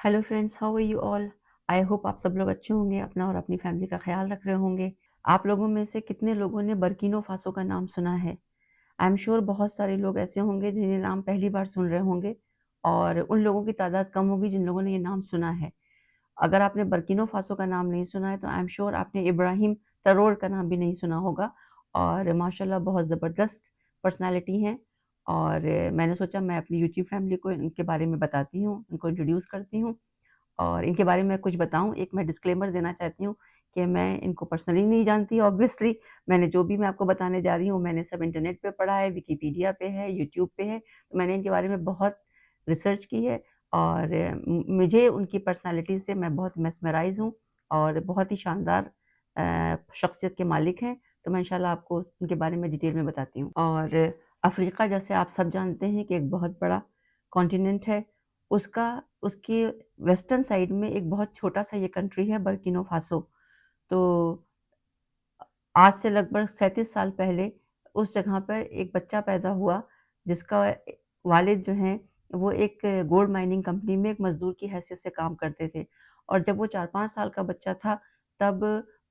Hello friends, how are you all? I hope आप सब लोग अच्छे होंगे, अपना और अपनी फैमिली का ख्याल रख रहे होंगे। आप लोगों में से कितने लोगों ने बर्किनो फासो का नाम सुना है? आई एम श्योर बहुत सारे लोग ऐसे होंगे जिन्हें नाम पहली बार सुन रहे होंगे और उन लोगों की तादाद कम होगी जिन लोगों ने ये नाम सुना है। अगर आपने बर्किनो फासो का नाम नहीं सुना है तो आई एम श्योर आपने इब्राहिम ट्रेज़ोरे का नाम भी नहीं सुना होगा और माशाल्लाह बहुत ज़बरदस्त पर्सनैलिटी हैं और मैंने सोचा मैं अपनी यूट्यूब फैमिली को इनके बारे में बताती हूँ, इनको इंट्रोड्यूस करती हूँ और इनके बारे में कुछ बताऊँ। एक मैं डिस्क्लेमर देना चाहती हूँ कि मैं इनको पर्सनली नहीं जानती ऑब्वियसली। मैंने जो भी मैं आपको बताने जा रही हूँ, मैंने सब इंटरनेट पे पढ़ा है, विकिपीडिया पे है, यूट्यूब पे है। तो मैंने इनके बारे में बहुत रिसर्च की है और मुझे उनकी पर्सनैलिटी से मैं बहुत मेस्मराइज़ हूँ और बहुत ही शानदार शख्सियत के मालिक हैं। तो मैं इंशाल्लाह आपको उनके बारे में डिटेल में बताती हूँ। और अफ़्रीका जैसे आप सब जानते हैं कि एक बहुत बड़ा कॉन्टिनेंट है। उसका उसके वेस्टर्न साइड में एक बहुत छोटा-सा ये कंट्री है बर्किनो फासो। तो आज से लगभग 37 साल पहले उस जगह पर एक बच्चा पैदा हुआ जिसका वालिद जो हैं वो एक गोल्ड माइनिंग कंपनी में एक मज़दूर की हैसियत से काम करते थे और जब वो 4-5 साल का बच्चा था तब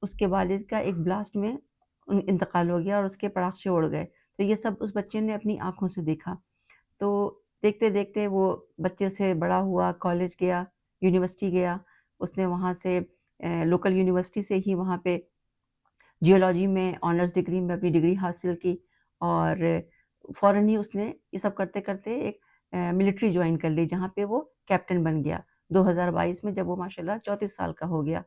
उसके वालिद का एक ब्लास्ट में इंतकाल हो गया और उसके पराक्षे उड़ गए। तो ये सब उस बच्चे ने अपनी आँखों से देखा। तो देखते-देखते वो बच्चे से बड़ा हुआ, कॉलेज गया, यूनिवर्सिटी गया। उसने वहाँ से लोकल यूनिवर्सिटी से ही वहाँ पे जियोलॉजी में ऑनर्स डिग्री में अपनी डिग्री हासिल की और फ़ौरन ही उसने ये सब करते-करते एक मिलिट्री जॉइन कर ली, जहाँ पे वो कैप्टन बन गया। 2022 में जब वो माशाल्लाह 34 साल का हो गया।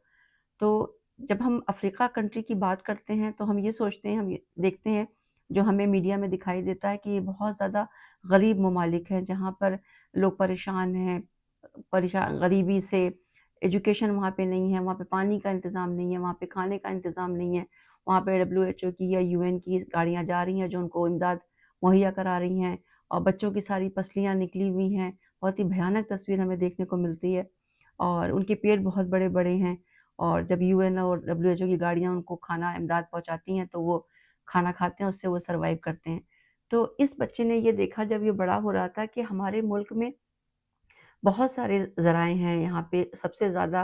तो जब हम अफ़्रीका कंट्री की बात करते हैं, तो हम ये सोचते हैं, हम ये देखते हैं, जो हमें मीडिया में दिखाई देता है कि ये बहुत ज़्यादा गरीब ममालिक हैं, जहाँ पर लोग परेशान हैं, गरीबी से, एजुकेशन वहाँ पे नहीं है, वहाँ पे पानी का इंतज़ाम नहीं है, वहाँ पे खाने का इंतज़ाम नहीं है। वहाँ पे डब्ल्यूएचओ की या यूएन की गाड़ियाँ जा रही हैं, जो उनको इमदाद मुहैया करा रही हैं और बच्चों की सारी पसलियाँ निकली हुई हैं। बहुत ही भयानक तस्वीर हमें देखने को मिलती है और उनके पेट बहुत बड़े-बड़े हैं। और जब यूएन और डब्ल्यूएचओ की गाड़ियाँ उनको खाना इमदाद पहुँचाती हैं, तो वो खाना खाते हैं, उससे वो सर्वाइव करते हैं। तो इस बच्चे ने ये देखा जब ये बड़ा हो रहा था कि हमारे मुल्क में बहुत सारे ज़राए हैं यहाँ पे सबसे ज़्यादा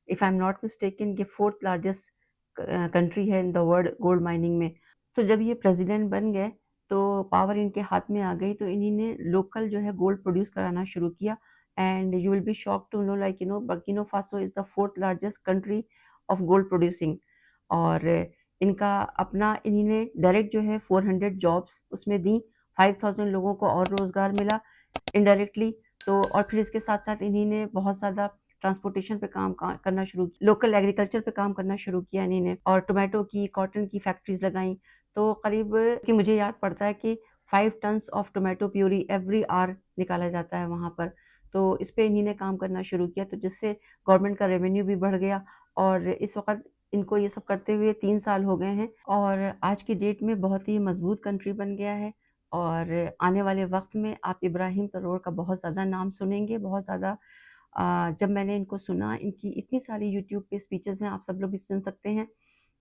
if I am not mistaken ये 4th लार्जेस्ट कंट्री है in the world gold mining में। तो जब ये प्रेज़िडेंट बन गए, तो पावर इनके हाथ में आ गई, तो इन्हीं ने लोकल जो है गोल्ड प्रोड्यूस कराना शुरू किया and you will be shocked to know like Burkina Faso is the 4th largest country of gold producing और इनका अपना इन्हीं ने डायरेक्ट जो है 400 जॉब्स उसमें दी, 5000 लोगों को और रोज़गार मिला इनडायरेक्टली। तो और फिर इसके साथ-साथ इन्हीं ने बहुत ज़्यादा ट्रांसपोर्टेशन पे काम करना शुरू किया, लोकल एग्रीकल्चर पे काम करना शुरू किया इन्हीं ने और टोमेटो की, कॉटन की फैक्ट्रीज़ लगाईं। तो करीब कि मुझे याद पड़ता है कि 5 tons of tomato puree every hour निकाला जाता है वहाँ पर। तो इस पे इन्हीं ने काम करना शुरू किया, तो जिससे गवर्नमेंट का रेवेन्यू भी बढ़ गया और इस वक़्त इनको ये सब करते हुए 3 साल हो गए हैं और आज की डेट में बहुत ही मज़बूत कंट्री बन गया है। और आने वाले वक़्त में आप इब्राहिम ट्रेज़ोरे का बहुत ज़्यादा नाम सुनेंगे, बहुत ज़्यादा जब मैंने इनको सुना, इनकी इतनी सारी यूट्यूब पे स्पीचेज़ हैं, आप सब लोग भी सुन सकते हैं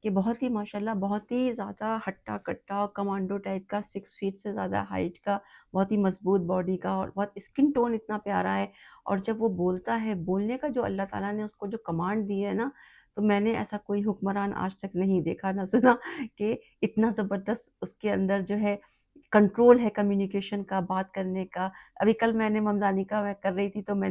कि बहुत ही माशाल्लाह बहुत ही ज़्यादा हट्टा-कट्टा कमांडो टाइप का 6 फीट से ज़्यादा हाइट का, बहुत ही मज़बूत बॉडी का और बहुत स्किन टोन इतना प्यारा है और जब वो बोलता है, बोलने का जो अल्लाह ताला ने उसको जो कमांड दी है ना, तो मैंने ऐसा कोई हुक्मरान आज तक नहीं देखा ना सुना कि इतना ज़बरदस्त उसके अंदर जो है कंट्रोल है कम्युनिकेशन का, बात करने का। अभी कल मैंने ममदानी का मैं कर रही थी तो मैं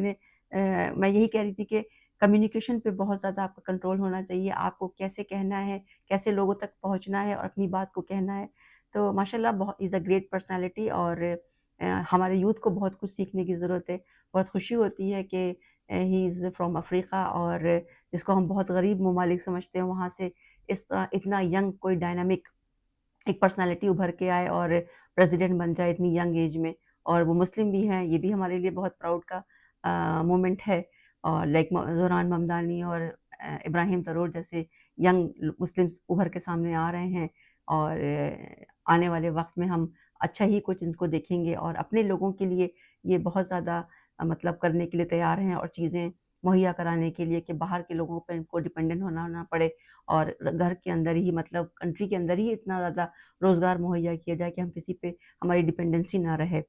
यही कह रही थी कि कम्युनिकेशन पे बहुत ज़्यादा आपका कंट्रोल होना चाहिए। आपको कैसे कहना है, कैसे लोगों तक पहुँचना है और अपनी बात को कहना है। तो माशाल्लाह इज़ अ ग्रेट पर्सनैलिटी और हमारे यूथ को बहुत कुछ सीखने की ज़रूरत है। बहुत खुशी होती है कि ही इज़ फ्रॉम अफ्रीका और जिसको हम बहुत गरीब ममालिक समझते हैं, वहाँ से इस तरह इतना यंग कोई डायनामिक एक पर्सनैलिटी उभर के आए और प्रेज़िडेंट बन जाए इतनी यंग एज में और वो मुस्लिम भी हैं, ये भी हमारे लिए बहुत प्राउड का मोमेंट है और लाइक ज़ोरान ममदानी और इब्राहिम ट्रेज़ोरे जैसे यंग मुस्लिम्स उभर के सामने आ रहे हैं और आने वाले वक़्त में हम अच्छा ही कुछ इनको देखेंगे और अपने लोगों के लिए ये बहुत ज़्यादा मतलब करने के लिए तैयार हैं और चीज़ें मुहैया कराने के लिए कि बाहर के लोगों पे इनको डिपेंडेंट होना ना पड़े और घर के अंदर ही मतलब कंट्री के अंदर ही इतना ज़्यादा रोज़गार मुहैया किया जाए कि हम किसी पे हमारी डिपेंडेंसी ना रहे।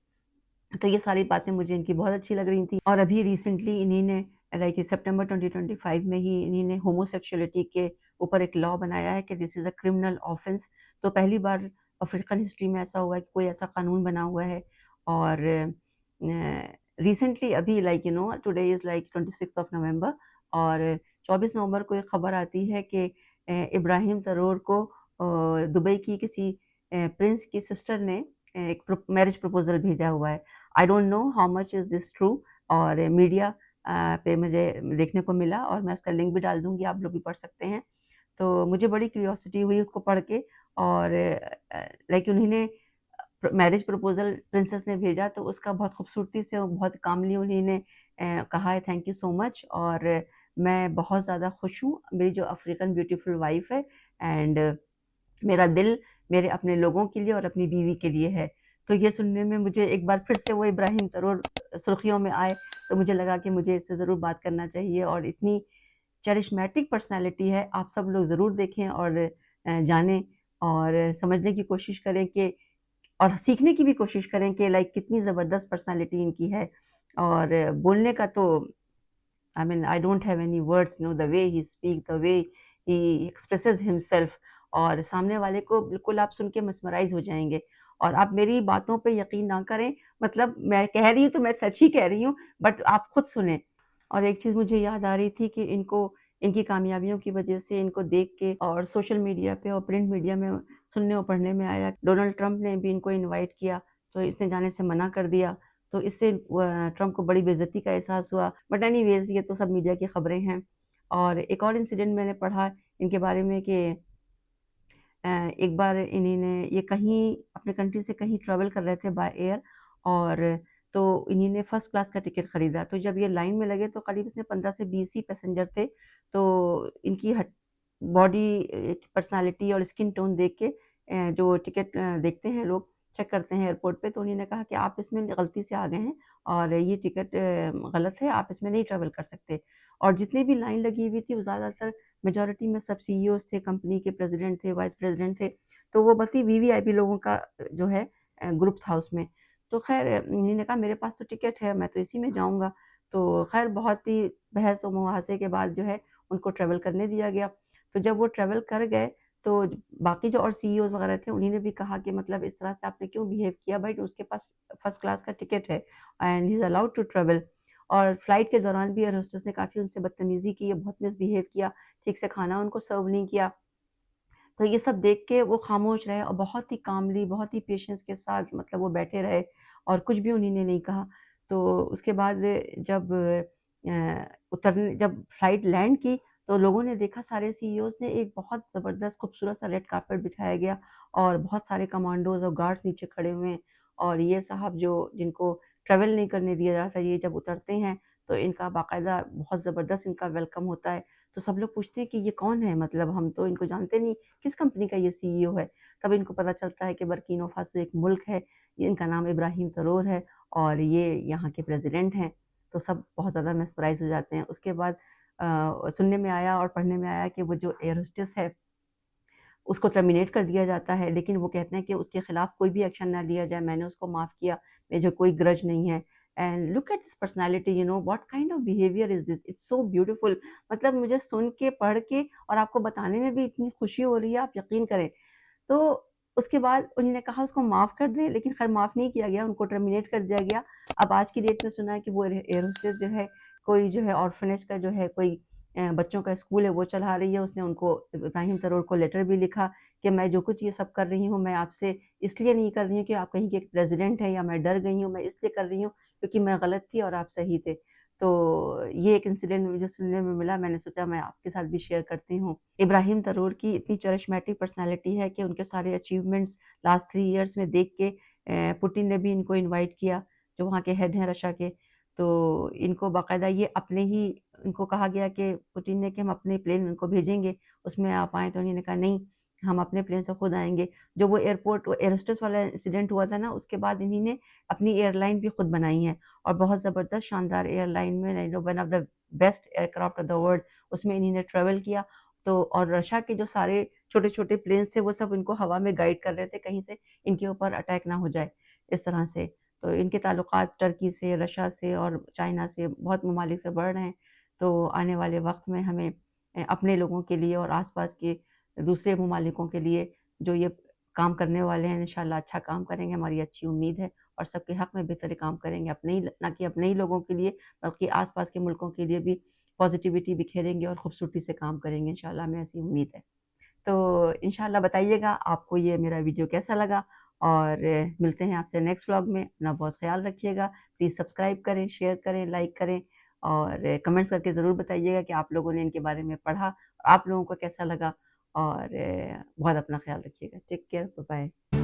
तो ये सारी बातें मुझे इनकी बहुत अच्छी लग रही थी और अभी रिसेंटली इन्हीं ने लाइक सितंबर 2025 में ही इन्हीं ने होमोसेक्सुअलिटी के ऊपर एक लॉ बनाया है कि this is a criminal offence. तो पहली बार अफ्रीकन हिस्ट्री में ऐसा हुआ है कि कोई ऐसा कानून बना हुआ है और रिसेंटली अभी like today is like 26th of November और 24 नवंबर को एक खबर आती है कि इब्राहिम तरोर को दुबई की किसी प्रिंस की सिस्टर ने एक मैरिज प्रपोजल भेजा हुआ है। I don't know how much is this true और मीडिया पे मुझे देखने को मिला और मैं उसका लिंक भी डाल दूँगी, आप लोग भी पढ़ सकते हैं। तो मुझे बड़ी क्यूरियोसिटी हुई उसको पढ़ के और लाइक उन्होंने मैरिज प्रपोजल प्रिंसेस ने भेजा तो उसका बहुत खूबसूरती से और बहुत कामली उन्होंने कहा है थैंक यू सो मच और मैं बहुत ज़्यादा खुश हूँ। मेरी जो अफ्रीकन ब्यूटीफुल वाइफ है एंड मेरा दिल मेरे अपने लोगों के लिए और अपनी बीवी के लिए है। तो ये सुनने में मुझे एक बार फिर से वो इब्राहिम तरोर सुर्खियों में आए, तो मुझे लगा कि मुझे इस पे ज़रूर बात करना चाहिए और इतनी चरिश्मेटिक पर्सनैलिटी है, आप सब लोग ज़रूर देखें और जानें और समझने की कोशिश करें कि और सीखने की भी कोशिश करें कि लाइक कितनी ज़बरदस्त पर्सनैलिटी इनकी है और बोलने का तो I mean, I don't have any words, the way he speak, the way he expresses himself और सामने वाले को बिल्कुल आप सुन के mesmerize हो जाएँगे और आप मेरी बातों पे यकीन ना करें, मतलब मैं कह रही हूँ तो मैं सच ही कह रही हूँ, बट आप खुद सुनें। और एक चीज़ मुझे याद आ रही थी कि इनको इनकी कामयाबियों की वजह से इनको देख के और सोशल मीडिया पे और प्रिंट मीडिया में सुनने और पढ़ने में आया, डोनाल्ड ट्रंप ने भी इनको इनवाइट किया, तो इसने जाने से मना कर दिया। तो इससे ट्रंप को बड़ी बेइज़्ज़ती का एहसास हुआ। बट एनीवेज़ ये तो सब मीडिया की खबरें हैं। और एक और इंसिडेंट मैंने पढ़ा इनके बारे में कि एक बार इन्होंने ये कहीं अपने कंट्री से कहीं ट्रैवल कर रहे थे बाय एयर और तो इन्होंने फर्स्ट क्लास का टिकट खरीदा। तो जब ये लाइन में लगे तो करीब इसमें 15 से 20 ही पैसेंजर थे। तो इनकी हट बॉडी पर्सनैलिटी और स्किन टोन देख के जो टिकट देखते हैं लोग, चेक करते हैं एयरपोर्ट पे, तो उन्होंने कहा कि आप इसमें गलती से आ गए हैं और ये टिकट गलत है, आप इसमें नहीं ट्रैवल कर सकते। और जितनी भी लाइन लगी हुई थी वो ज़्यादातर मेजॉरिटी में सब सीईओज़ थे, कंपनी के प्रेज़िडेंट थे, वाइस प्रेज़िडेंट थे, तो वो बस ही वीवीआईपी लोगों का जो है ग्रुप था उसमें। तो ख़ैर इन्होंने कहा मेरे पास तो टिकट है, मैं तो इसी में जाऊँगा। तो ख़ैर बहुत ही बहस और मुहासे के बाद जो है उनको ट्रैवल करने दिया गया। तो जब वो ट्रैवल कर गए तो बाकी जो और सीईओज़ वग़ैरह थे उन्होंने भी कहा कि मतलब इस तरह से आपने क्यों बिहेव किया? भाई उसके पास फर्स्ट क्लास का टिकट है and he is allowed to travel. और फ्लाइट के दौरान भी एयर होस्टेस ने काफ़ी उनसे बदतमीज़ी की, बहुत मिसबिहेव किया, ठीक से खाना उनको सर्व नहीं किया। तो ये सब देख के वो खामोश रहे और बहुत ही कामली, बहुत ही पेशेंस के साथ मतलब वो बैठे रहे और कुछ भी उन्होंने नहीं कहा। तो उसके बाद जब जब फ्लाइट लैंड की तो लोगों ने देखा सारे सीईओज़ ने एक बहुत ज़बरदस्त खूबसूरत सा रेड कार्पेट बिछाया गया और बहुत सारे कमांडोज़ और गार्ड्स नीचे खड़े हुए हैं और ये साहब जो जिनको ट्रैवल नहीं करने दिया जा रहा था, ये जब उतरते हैं तो इनका बाकायदा बहुत ज़बरदस्त इनका वेलकम होता है। तो सब लोग पूछते हैं कि ये कौन है? मतलब हम तो इनको जानते नहीं, किस कंपनी का ये सीईओ है? तब इनको पता चलता है कि बर्किना फासो एक मुल्क है, ये इनका नाम इब्राहिम तरोर है और ये यहाँ के प्रेज़िडेंट हैं। तो सब बहुत ज़्यादा मेस्मराइज़ हो जाते हैं। उसके बाद सुनने में आया और पढ़ने में आया कि वो जो एयर होस्टेस है उसको टर्मिनेट कर दिया जाता है, लेकिन वो कहते हैं कि उसके खिलाफ कोई भी एक्शन ना लिया जाए, मैंने उसको माफ़ किया, मुझे कोई ग्रज नहीं है। And look at this personality what kind of behaviour is this? It's so beautiful. मतलब मुझे सुन के, पढ़ के और आपको बताने में भी इतनी खुशी हो रही है, आप यकीन करें। तो उसके बाद उन्होंने कहा उसको माफ़ कर दें, लेकिन ख़ैर माफ़ नहीं किया गया, उनको टर्मिनेट कर दिया गया। अब आज की डेट में सुना है कि वो एयर होस्टेस जो है, कोई जो है ऑर्फ़नेज का जो है कोई बच्चों का स्कूल है वो चला रही है। उसने उनको इब्राहिम तरोर को लेटर भी लिखा कि मैं जो कुछ ये सब कर रही हूँ, मैं आपसे इसलिए नहीं कर रही हूँ कि आप कहीं के एक प्रेज़िडेंट हैं या मैं डर गई हूँ, मैं इसलिए कर रही हूँ क्योंकि मैं गलत थी और आप सही थे। तो ये एक इंसिडेंट मुझे सुनने में मिला, मैंने सोचा मैं आपके साथ भी शेयर करती हूँ। इब्राहिम तरोर की इतनी चरिश्मेटिक पर्सनैलिटी है कि उनके सारे अचीवमेंट्स लास्ट 3 इयर्स में देख के पुतिन ने भी इनको इनवाइट किया, जो वहाँ के हेड हैं रशिया के। तो इनको बाकायदा ये अपने ही इनको कहा गया कि पुतिन ने कि हम अपने प्लेन उनको भेजेंगे, उसमें आप आएँ, तो उन्होंने कहा नहीं, हम अपने प्लेन से खुद आएँगे। जो वो एयरपोर्ट एयर होस्टेस वाला इंसिडेंट हुआ था ना, उसके बाद इन्होंने अपनी एयरलाइन भी खुद बनाई है और बहुत ज़बरदस्त शानदार एयरलाइन में one of the best aircraft of the world उसमें इन्होंने ट्रैवल किया। तो और रशिया के जो सारे छोटे-छोटे प्लेन्स थे वो सब इनको हवा में गाइड कर रहे थे कहीं से इनके ऊपर अटैक ना हो जाए, इस तरह से। तो इनके ताल्लुकात टर्की से, रशिया से और चाइना से बहुत ममालिक से बढ़ रहे हैं। तो आने वाले वक़्त में हमें अपने लोगों के लिए और आस-पास के दूसरे ममालिकों के लिए जो ये काम करने वाले हैं इंशाअल्लाह अच्छा काम करेंगे, हमारी अच्छी उम्मीद है और सबके हक़ में बेहतरी काम करेंगे, अपने ही ना कि अपने ही लोगों के लिए बल्कि आस-पास के मुल्कों के लिए भी पॉज़िटिविटी बिखेरेंगे और खूबसूरती से काम करेंगे इंशाअल्लाह, हमें ऐसी उम्मीद है। तो इंशाअल्लाह बताइएगा आपको ये मेरा वीडियो कैसा लगा और मिलते हैं आपसे नेक्स्ट व्लॉग में। अपना बहुत ख़्याल रखिएगा। प्लीज़ सब्सक्राइब करें, शेयर करें, लाइक करें और कमेंट्स करके ज़रूर बताइएगा कि आप लोगों ने इनके बारे में पढ़ा, आप लोगों को कैसा लगा और बहुत अपना ख़्याल रखिएगा। Take care, bye-bye.